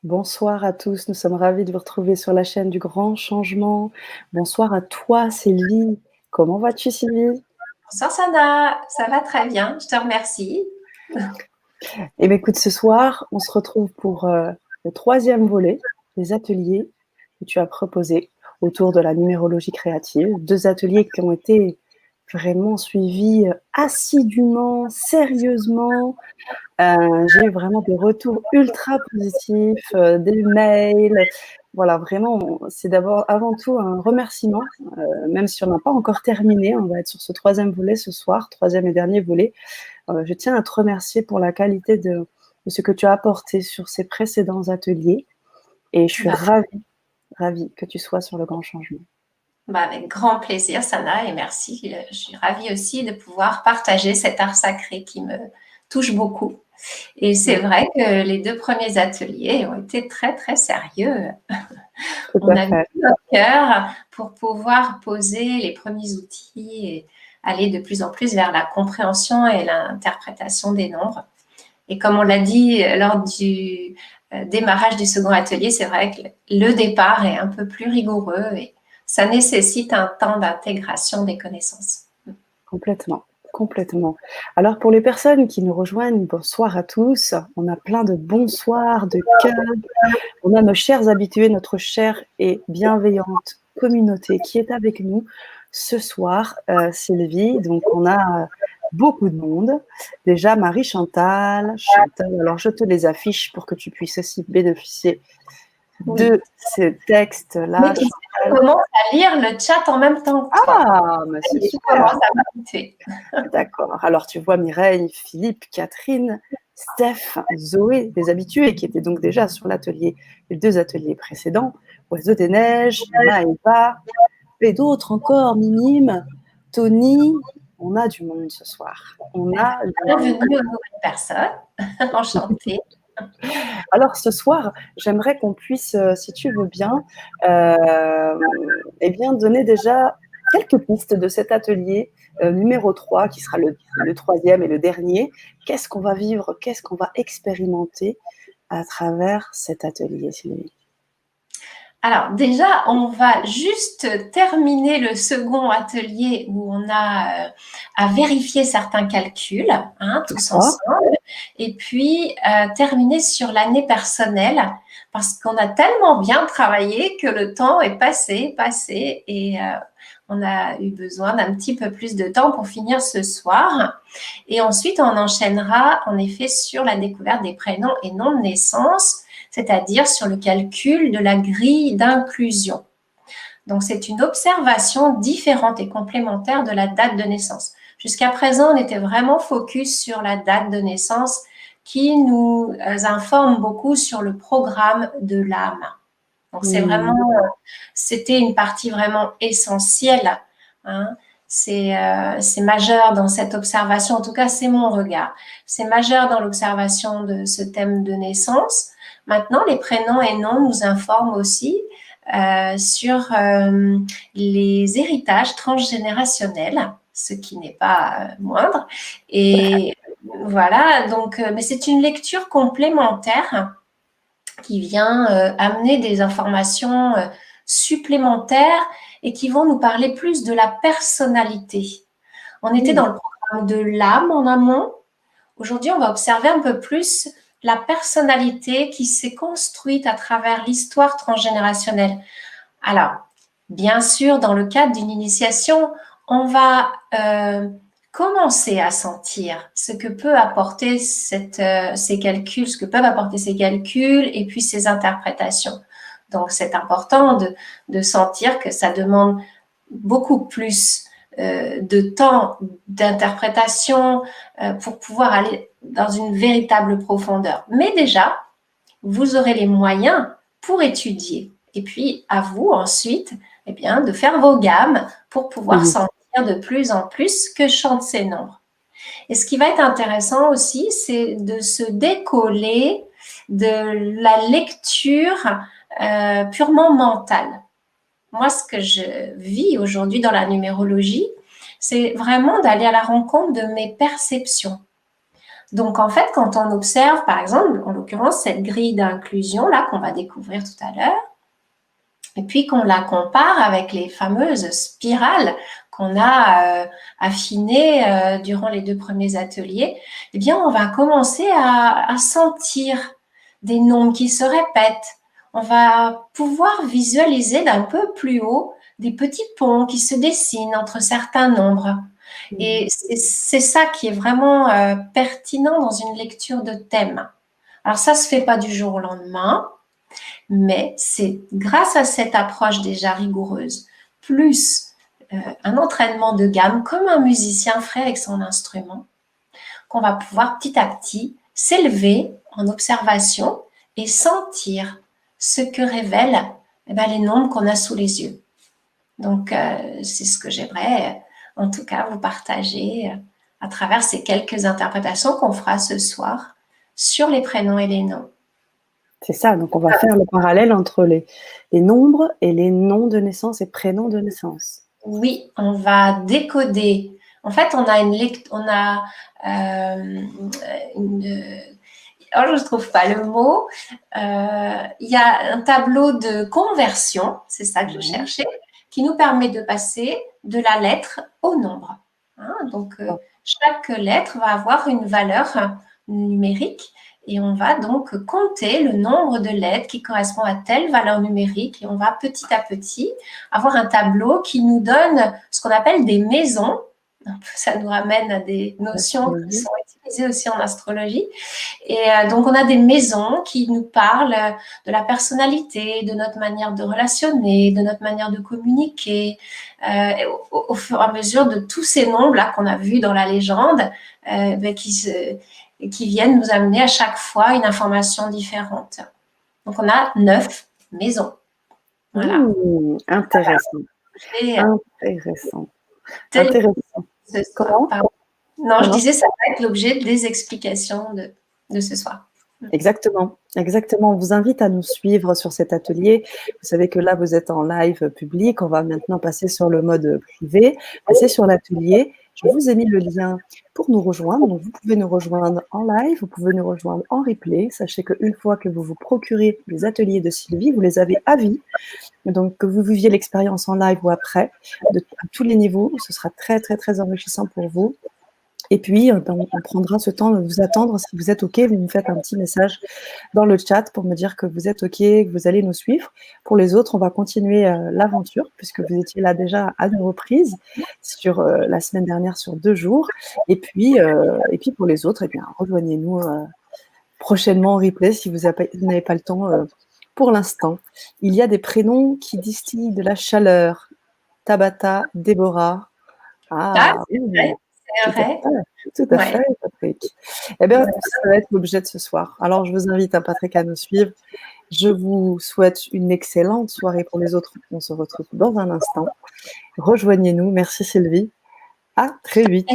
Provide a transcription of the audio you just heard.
Bonsoir à tous, nous sommes ravis de vous retrouver sur la chaîne du Grand Changement. Bonsoir à toi Sylvie. Comment vas-tu Sylvie? Bonsoir Sana, ça va très bien, je te remercie. Eh bien écoute, ce soir, on se retrouve pour le troisième volet des ateliers que tu as proposés autour de la numérologie créative. 2 ateliers qui ont été vraiment suivis assidûment, sérieusement. J'ai eu vraiment des retours ultra positifs, des mails. Voilà, vraiment, c'est d'abord, avant tout, un remerciement, même si on n'a pas encore terminé. On va être sur ce troisième volet ce soir, troisième et dernier volet. Je tiens à te remercier pour la qualité de ce que tu as apporté sur ces précédents ateliers et je suis Bah, ravie, ravie que tu sois sur le grand changement. avec grand plaisir Sana et merci. Je suis ravie aussi de pouvoir partager cet art sacré qui me touche beaucoup. Et c'est Mmh, vrai que les 2 premiers ateliers ont été très très sérieux. tout On à a mis fait. tout notre cœur pour pouvoir poser les premiers outils et aller de plus en plus vers la compréhension et l'interprétation des nombres. Et comme on l'a dit lors du démarrage du second atelier, c'est vrai que le départ est un peu plus rigoureux et ça nécessite un temps d'intégration des connaissances. Complètement, complètement. Alors pour les personnes qui nous rejoignent, bonsoir à tous. On a plein de bonsoirs, de cœurs. On a nos chers habitués, notre chère et bienveillante communauté qui est avec nous ce soir, Sylvie. Donc on a beaucoup de monde. Déjà Marie-Chantal, Chantal, alors je te les affiche pour que tu puisses aussi bénéficier Oui. de ce Mais texte-là. tu sais, on Chantal. commence à lire le chat en même temps que toi. Ah, mais c'est Et je commence super. à m'habituer. D'accord. Alors tu vois Mireille, Philippe, Catherine, Steph, Zoé, des habitués qui étaient donc déjà sur l'atelier, les 2 ateliers précédents, Oiseau des neiges, Maëva, et d'autres encore, Mimime, Tony. On a du monde ce soir. On a du monde. Bienvenue aux nouvelles personnes. Enchantée. Alors ce soir, j'aimerais qu'on puisse, si tu veux bien, euh, eh bien donner déjà quelques pistes de cet atelier numéro 3, qui sera le troisième et le dernier. Qu'est-ce qu'on va vivre, qu'est-ce qu'on va expérimenter à travers cet atelier, Sylvie? Alors déjà, on va juste terminer le second atelier où on a à vérifier certains calculs, hein, tous D'accord. ensemble, et puis terminer sur l'année personnelle parce qu'on a tellement bien travaillé que le temps est passé, et on a eu besoin d'un petit peu plus de temps pour finir ce soir. Et ensuite, on enchaînera en effet sur la découverte des prénoms et noms de naissance, c'est-à-dire sur le calcul de la grille d'inclusion. Donc, c'est une observation différente et complémentaire de la date de naissance. Jusqu'à présent, on était vraiment focus sur la date de naissance qui nous informe beaucoup sur le programme de l'âme. Donc, Mmh. c'était une partie vraiment essentielle, hein. C'est majeur dans cette observation, en tout cas, c'est mon regard. C'est majeur dans l'observation de ce thème de naissance. Maintenant, les prénoms et noms nous informent aussi sur les héritages transgénérationnels, ce qui n'est pas moindre. Et voilà, donc, mais c'est une lecture complémentaire qui vient amener des informations supplémentaires et qui vont nous parler plus de la personnalité. On était Mmh. dans le programme de l'âme en amont. Aujourd'hui, on va observer un peu plus la personnalité qui s'est construite à travers l'histoire transgénérationnelle. Alors, bien sûr, dans le cadre d'une initiation, on va commencer à sentir ce que peut apporter ces calculs, ce que peuvent apporter ces calculs et puis ces interprétations. Donc, c'est important de sentir que ça demande beaucoup plus de temps d'interprétation pour pouvoir aller dans une véritable profondeur. Mais déjà, vous aurez les moyens pour étudier. Et puis, à vous ensuite, eh bien, de faire vos gammes pour pouvoir Mmh. sentir de plus en plus que chantent ces nombres. Et ce qui va être intéressant aussi, c'est de se décoller de la lecture purement mentale. Moi, ce que je vis aujourd'hui dans la numérologie, c'est vraiment d'aller à la rencontre de mes perceptions, Donc, en fait, quand on observe, par exemple, en l'occurrence, cette grille d'inclusion là qu'on va découvrir tout à l'heure, et puis qu'on la compare avec les fameuses spirales qu'on a affinées durant les 2 premiers ateliers, eh bien, on va commencer à sentir des nombres qui se répètent. On va pouvoir visualiser d'un peu plus haut des petits ponts qui se dessinent entre certains nombres. Et c'est ça qui est vraiment pertinent dans une lecture de thème. Alors ça se fait pas du jour au lendemain, mais c'est grâce à cette approche déjà rigoureuse, plus un entraînement de gamme comme un musicien ferait avec son instrument, qu'on va pouvoir petit à petit s'élever en observation et sentir ce que révèlent les nombres qu'on a sous les yeux. Donc, c'est ce que j'aimerais, en tout cas, vous partager à travers ces quelques interprétations qu'on fera ce soir sur les prénoms et les noms. C'est ça, donc on va faire le parallèle entre les nombres et les noms de naissance et prénoms de naissance. Oui, on va décoder. En fait, on a alors je ne trouve pas le mot. Il y a un tableau de conversion, c'est ça que je cherchais, qui nous permet de passer de la lettre au nombre. Hein, donc, chaque lettre va avoir une valeur numérique et on va donc compter le nombre de lettres qui correspond à telle valeur numérique et on va petit à petit avoir un tableau qui nous donne ce qu'on appelle des maisons. Ça nous ramène à des notions qui sont utilisées aussi en astrologie. Et donc, on a des maisons qui nous parlent de la personnalité, de notre manière de relationner, de notre manière de communiquer, au fur et à mesure de tous ces nombres-là qu'on a vus dans la légende, qui viennent nous amener à chaque fois une information différente. Donc, on a 9 maisons. Voilà. Intéressant. Intéressant. Intéressant. Comment ? Non, je disais, ça va être l'objet des explications de ce soir. Exactement, exactement. On vous invite à nous suivre sur cet atelier. Vous savez que là, vous êtes en live public. On va maintenant passer sur le mode privé, passer sur l'atelier. Je vous ai mis le lien pour nous rejoindre. Donc, vous pouvez nous rejoindre en live, vous pouvez nous rejoindre en replay. Sachez qu'une fois que vous vous procurez les ateliers de Sylvie, vous les avez à vie. Donc, que vous viviez l'expérience en live ou après, à tous les niveaux, ce sera très, très, très enrichissant pour vous. Et puis, on prendra ce temps de vous attendre. Si vous êtes OK, vous me faites un petit message dans le chat pour me dire que vous êtes OK, que vous allez nous suivre. Pour les autres, on va continuer l'aventure puisque vous étiez là déjà à 2 reprises sur la semaine dernière sur 2 jours. Et puis pour les autres, eh bien, rejoignez-nous prochainement en replay si vous n'avez pas le temps pour l'instant. Il y a des prénoms qui distillent de la chaleur. Tabata, Déborah. C'est vrai. Tout à fait, Patrick. Eh bien, ça va être l'objet de ce soir. Alors, je vous invite, Patrick, à nous suivre. Je vous souhaite une excellente soirée pour les autres. On se retrouve dans un instant. Rejoignez-nous. Merci, Sylvie. À très vite.